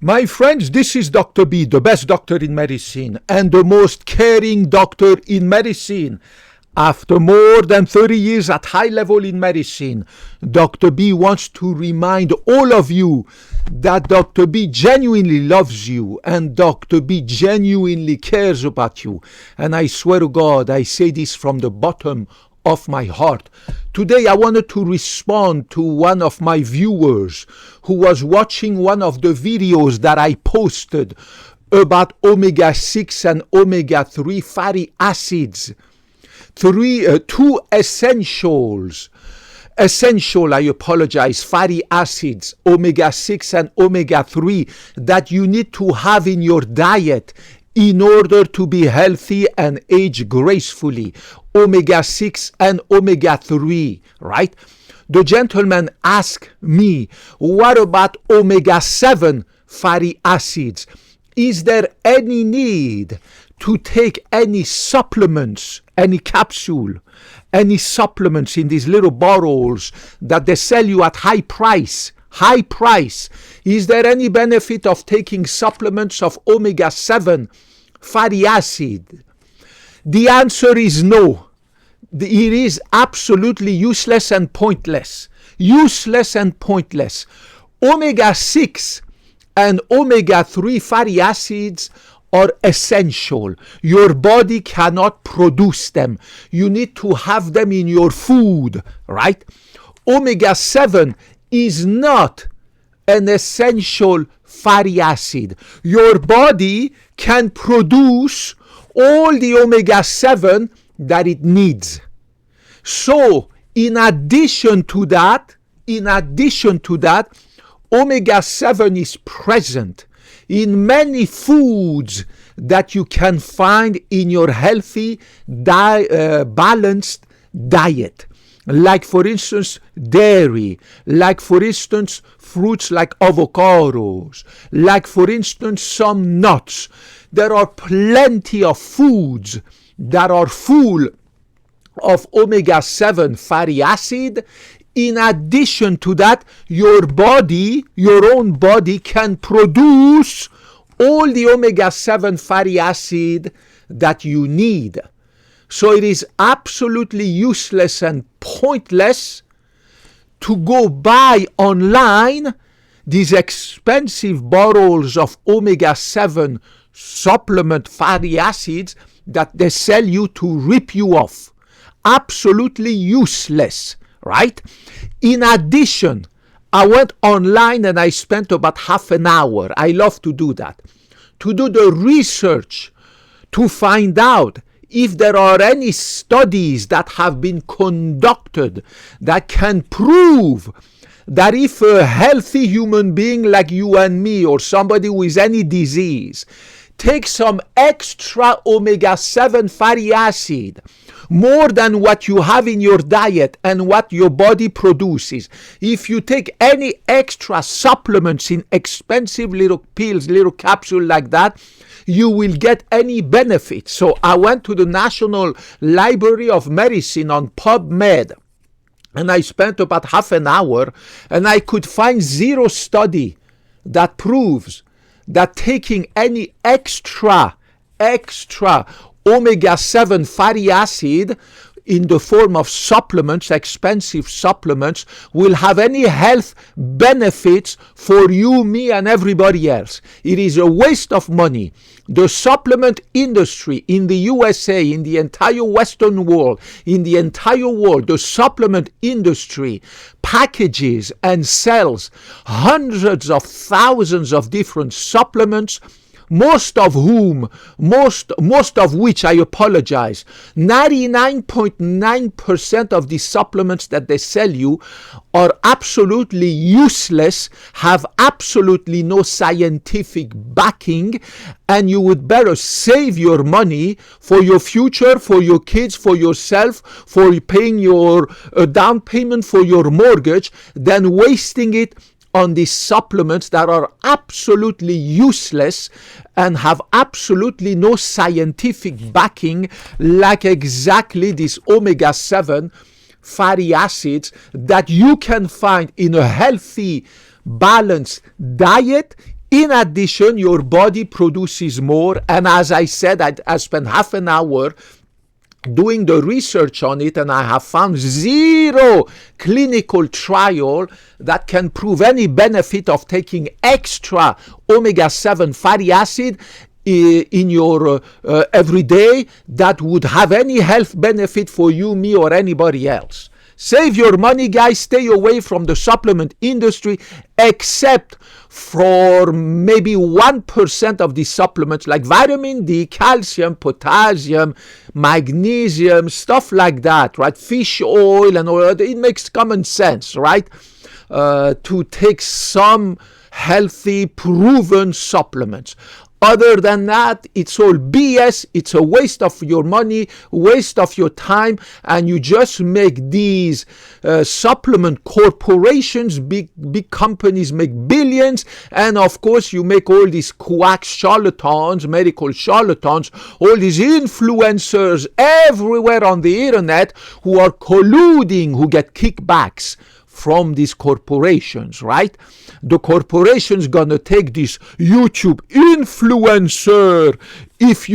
My friends, this is Dr. B, the best doctor in medicine and the most caring doctor in medicine. After more than 30 years at high level in medicine, Dr. B wants to remind all of you that Dr. B genuinely loves you and Dr. B genuinely cares about you. And I swear to God, I say this from the bottom of my heart. Today I wanted to respond to one of my viewers who was watching one of the videos that I posted about omega-6 and omega-3 fatty acids. Two essential, fatty acids, omega-6 and omega-3 that you need to have in your diet in order to be healthy and age gracefully. Omega-6 and omega-3, right? The gentleman asked me, what about omega-7 fatty acids? Is there any need to take any supplements, any capsule, any supplements in these little bottles that they sell you at high price? High price. Is there any benefit of taking supplements of omega-7 fatty acid? The answer is no. It is absolutely useless and pointless. Useless and pointless. Omega-6 and omega-3 fatty acids are essential. Your body cannot produce them. You need to have them in your food, right? Omega-7 is not an essential fatty acid. Your body can produce all the omega-7 that it needs. So, in addition to that, omega-7 is present in many foods that you can find in your healthy, balanced diet. Like, for instance, dairy. Like, for instance, fruits like avocados. Like, for instance, some nuts. There are plenty of foods that are full of omega-7 fatty acid. In addition to that, your own body can produce all the omega-7 fatty acid that you need. So it is absolutely useless and pointless to go buy online these expensive bottles of omega-7 supplement fatty acids that they sell you to rip you off. Absolutely useless, right? In addition, I went online and I spent about half an hour. I love to do that. To do the research to find out if there are any studies that have been conducted that can prove that if a healthy human being like you and me or somebody with any disease take some extra omega-7 fatty acid, more than what you have in your diet and what your body produces, if you take any extra supplements in expensive little pills, little capsules like that, you will get any benefit. So I went to the National Library of Medicine on PubMed, and I spent about half an hour, and I could find zero study that proves that taking any extra omega-7 fatty acid in the form of supplements, expensive supplements, will have any health benefits for you, me, and everybody else. It is a waste of money. The supplement industry in the USA, in the entire Western world, the supplement industry packages and sells hundreds of thousands of different supplements, most of which, I apologize, 99.9% of the supplements that they sell you are absolutely useless, have absolutely no scientific backing, and you would better save your money for your future, for your kids, for yourself, for paying your down payment for your mortgage, than wasting it on these supplements that are absolutely useless and have absolutely no scientific backing, like exactly these omega-7 fatty acids that you can find in a healthy, balanced diet In addition, your body produces more, and as I said, I spent half an hour doing the research on it, and I have found zero clinical trial that can prove any benefit of taking extra omega-7 fatty acid in your everyday that would have any health benefit for you, me, or anybody else. Save your money, guys. Stay away from the supplement industry, except for maybe 1% of the supplements like vitamin D, calcium, potassium, magnesium, stuff like that, right? Fish oil and all that. It makes common sense, right? To take some healthy, proven supplements. Other than that, it's all BS. It's a waste of your money, waste of your time, and you just make these supplement corporations, big companies make billions, and of course you make all these quack charlatans, medical charlatans, all these influencers everywhere on the internet who are colluding, who get kickbacks from these corporations, right? The corporation's gonna take this YouTube influencer. If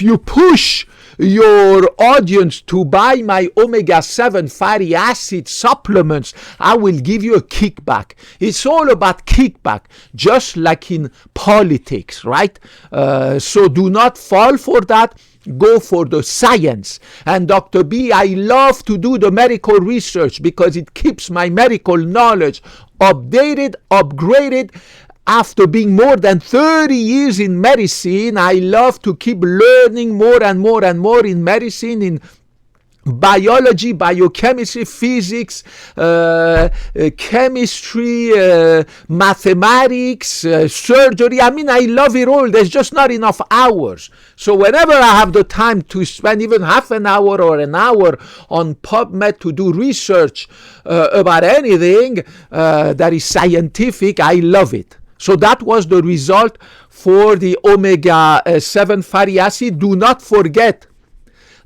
you push your audience to buy my omega-7 fatty acid supplements, I will give you a kickback. It's all about kickback, just like in politics, right? So do not fall for that. Go for the science. And Dr. B, I love to do the medical research because it keeps my medical knowledge updated, upgraded. After being more than 30 years in medicine, I love to keep learning more and more and more in medicine, in biology, biochemistry, physics, chemistry, mathematics, surgery. I mean, I love it all. There's just not enough hours. So whenever I have the time to spend even half an hour or an hour on PubMed to do research about anything that is scientific, I love it. So that was the result for the omega-7 fatty acid. Do not forget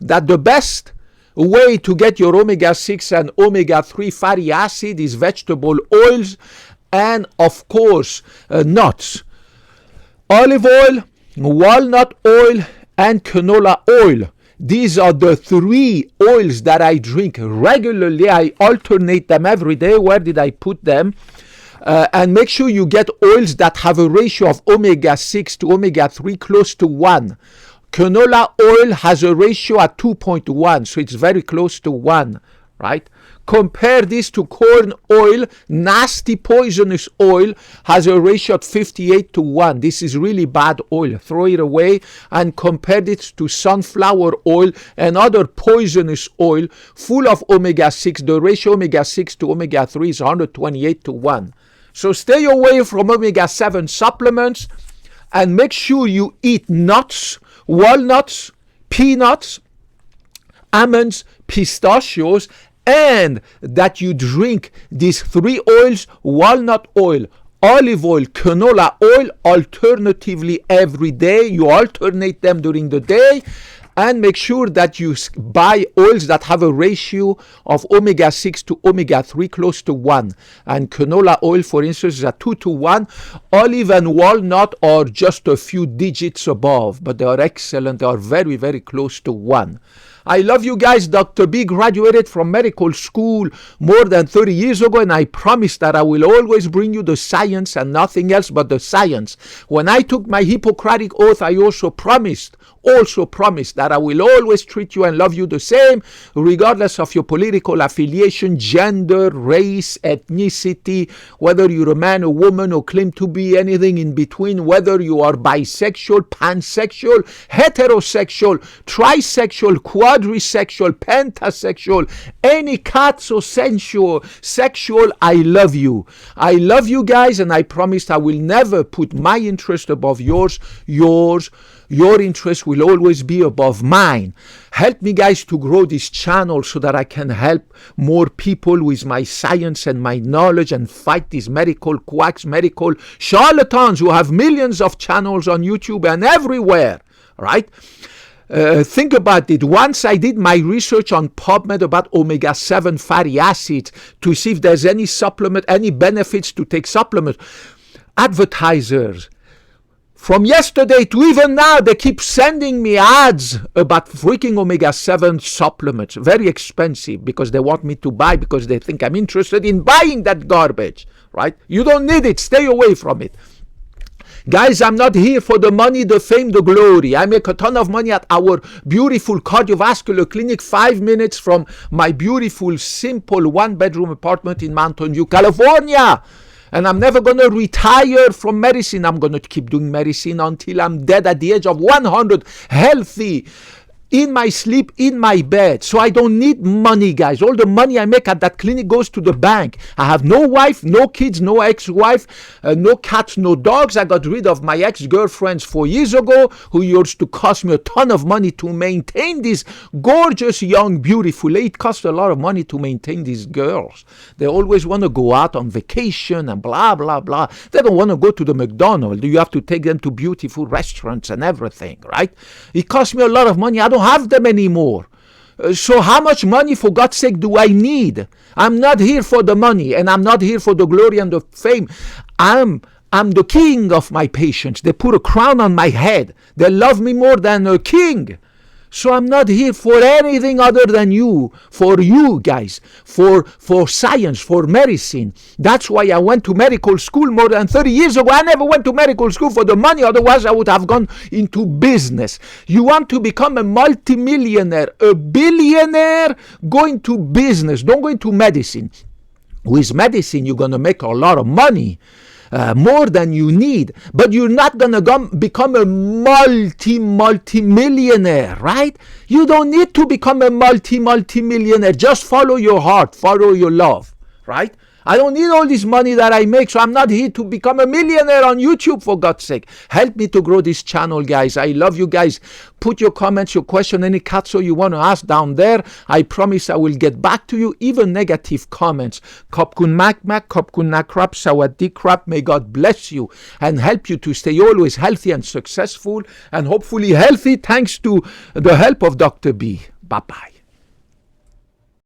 that the best way to get your omega-6 and omega-3 fatty acid is vegetable oils and, of course, nuts. Olive oil, walnut oil, and canola oil. These are the 3 oils that I drink regularly. I alternate them every day. Where did I put them? And make sure you get oils that have a ratio of omega-6 to omega-3 close to 1. Canola oil has a ratio at 2.1, so it's very close to 1, right? Compare this to corn oil. Nasty poisonous oil has a ratio of 58 to 1. This is really bad oil. Throw it away. And compare it to sunflower oil and other poisonous oil full of omega-6. The ratio omega-6 to omega-3 is 128 to 1. So stay away from omega-7 supplements and make sure you eat nuts, walnuts, peanuts, almonds, pistachios, and that you drink these 3 oils: walnut oil, olive oil, canola oil, alternatively every day. You alternate them during the day, and make sure that you buy oils that have a ratio of omega-6 to omega-3 close to 1. And canola oil, for instance, is at 2 to 1. Olive and walnut are just a few digits above, but they are excellent. They are very, very close to 1. I love you guys. Dr. B graduated from medical school more than 30 years ago, and I promise that I will always bring you the science and nothing else but the science. When I took my Hippocratic oath, I also promised that I will always treat you and love you the same, regardless of your political affiliation, gender, race, ethnicity, whether you're a man, a woman, or claim to be anything in between, whether you are bisexual, pansexual, heterosexual, trisexual, quadrisexual, pentasexual, any sexual, I love you. I love you guys, and I promise I will never put my interest above yours. Your interest will always be above mine. Help me, guys, to grow this channel so that I can help more people with my science and my knowledge and fight these medical quacks, medical charlatans who have millions of channels on YouTube and everywhere, right? Think about it. Once I did my research on PubMed about omega-7 fatty acids to see if there's any supplement, any benefits to take supplements. advertisers, from yesterday to even now, they keep sending me ads about freaking omega-7 supplements. Very expensive, because they want me to buy, because they think I'm interested in buying that garbage, right? You don't need it. Stay away from it. Guys, I'm not here for the money, the fame, the glory. I make a ton of money at our beautiful cardiovascular clinic, 5 minutes from my beautiful, simple one-bedroom apartment in Mountain View, California. And I'm never going to retire from medicine. I'm going to keep doing medicine until I'm dead at the age of 100, healthy, in my sleep, in my bed. So I don't need money, guys. All the money I make at that clinic goes to the bank. I have no wife, no kids, no ex-wife, no cats, no dogs. I got rid of my ex-girlfriends 4 years ago, who used to cost me a ton of money to maintain these gorgeous, young, beautiful ladies. It costs a lot of money to maintain these girls. They always want to go out on vacation and blah, blah, blah. They don't want to go to the McDonald's. You have to take them to beautiful restaurants and everything, right? It costs me a lot of money. I don't have them anymore. So how much money, for God's sake, do I need? I'm not here for the money, and I'm not here for the glory and the fame. I'm the king of my patients. They put a crown on my head. They love me more than a king. So I'm not here for anything other than you, for you guys, for science, for medicine. That's why I went to medical school more than 30 years ago. I never went to medical school for the money, otherwise I would have gone into business. You want to become a multimillionaire, a billionaire, go into business, don't go into medicine. With medicine, you're going to make a lot of money. More than you need, but you're not gonna become a multi-millionaire, right? You don't need to become a multi-millionaire. Just follow your heart, follow your love, right? I don't need all this money that I make, so I'm not here to become a millionaire on YouTube, for God's sake. Help me to grow this channel, guys. I love you guys. Put your comments, your question, any katso you want to ask down there. I promise I will get back to you, even negative comments. Kopkun makmak, kopkun nakrap, sawadee krap. May God bless you and help you to stay always healthy and successful, and hopefully healthy thanks to the help of Dr. B. Bye-bye.